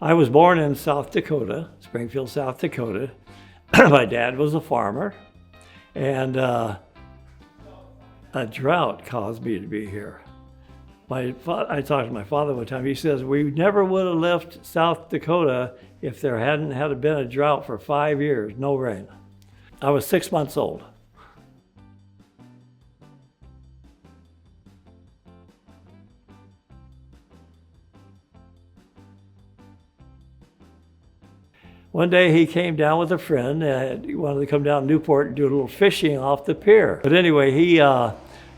I was born in South Dakota, Springfield, South Dakota. My dad was a farmer, and a drought caused me to be here. I talked to my father one time. He says, we never would have left South Dakota if there hadn't had been a drought for 5 years, no rain. I was 6 months old. One day he came down with a friend. He wanted to come down to Newport and do a little fishing off the pier. But anyway, he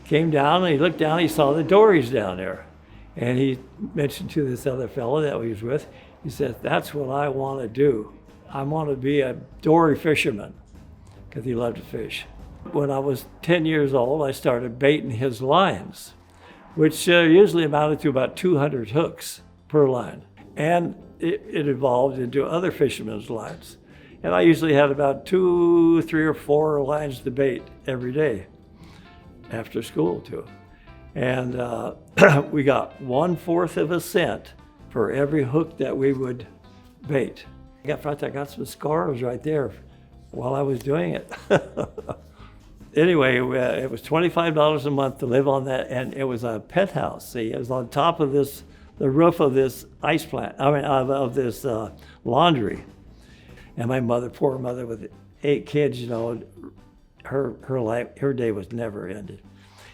came down and he looked down, he saw the dories down there. And he mentioned to this other fellow that he was with, he said, that's what I want to do. I want to be a dory fisherman, because he loved to fish. When I was 10 years old, I started baiting his lines, which usually amounted to about 200 hooks per line. And it evolved into other fishermen's lines. And I usually had about 2, 3, or 4 lines to bait every day after school too. And we got 1/4 of a cent for every hook that we would bait. I got some scars right there while I was doing it. Anyway, it was $25 a month to live on that, and it was a penthouse. See, it was on top of the roof of this ice plant, of this laundry. And my mother, poor mother with 8 kids, her day was never ended.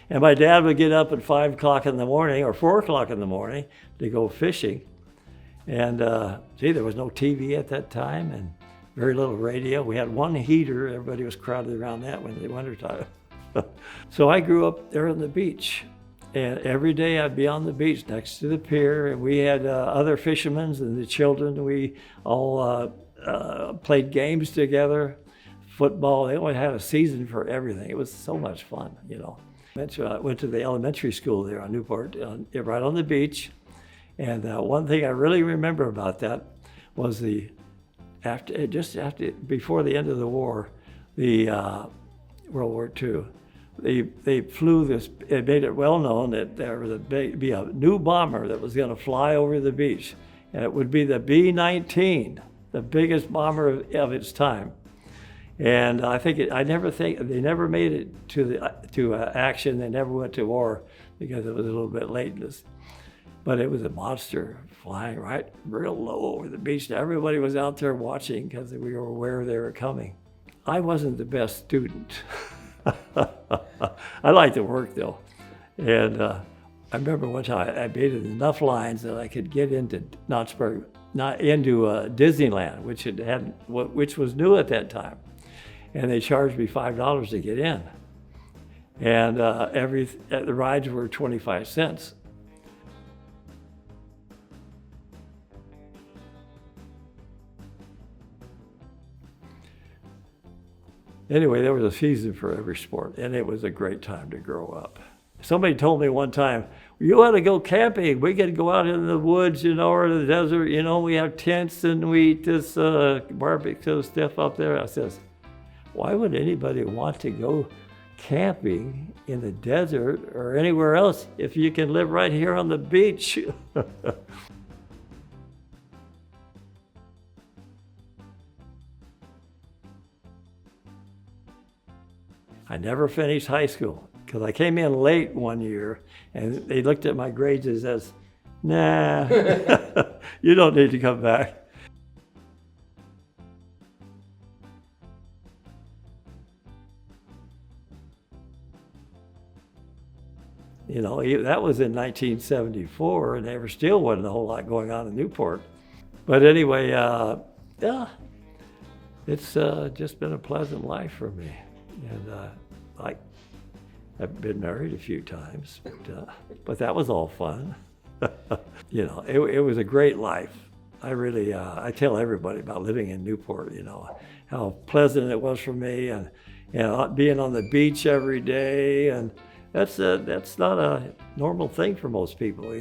And my dad would get up at 5 o'clock in the morning or 4 o'clock in the morning to go fishing. And there was no TV at that time and very little radio. We had one heater. Everybody was crowded around that when the wintertime. So I grew up there on the beach. And every day I'd be on the beach next to the pier, and we had other fishermen and the children. We all played games together, football. They always had a season for everything. It was so much fun, I went to the elementary school there on Newport, right on the beach. And one thing I really remember about that was before the end of the war, the World War II. They flew this, it made it well known that there would be a new bomber that was going to fly over the beach. And it would be the B-19, the biggest bomber of its time. And they never made it to action. They never went to war because it was a little bit late. But it was a monster flying right real low over the beach. Everybody was out there watching because we were aware they were coming. I wasn't the best student. I liked to work though. And I remember one time I baited enough lines that I could get into Disneyland, which was new at that time. And they charged me $5 to get in. And the rides were 25 cents. Anyway, there was a season for every sport, and it was a great time to grow up. Somebody told me one time, you ought to go camping. We get to go out in the woods, or the desert. We have tents and we eat this barbecue stuff up there. I says, why would anybody want to go camping in the desert or anywhere else if you can live right here on the beach? I never finished high school because I came in late one year and they looked at my grades and says, nah, you don't need to come back. That was in 1974 and there still wasn't a whole lot going on in Newport. But anyway, it's just been a pleasant life for me. And I've been married a few times, but that was all fun. It was a great life. I tell everybody about living in Newport, how pleasant it was for me, and being on the beach every day, and that's not a normal thing for most people,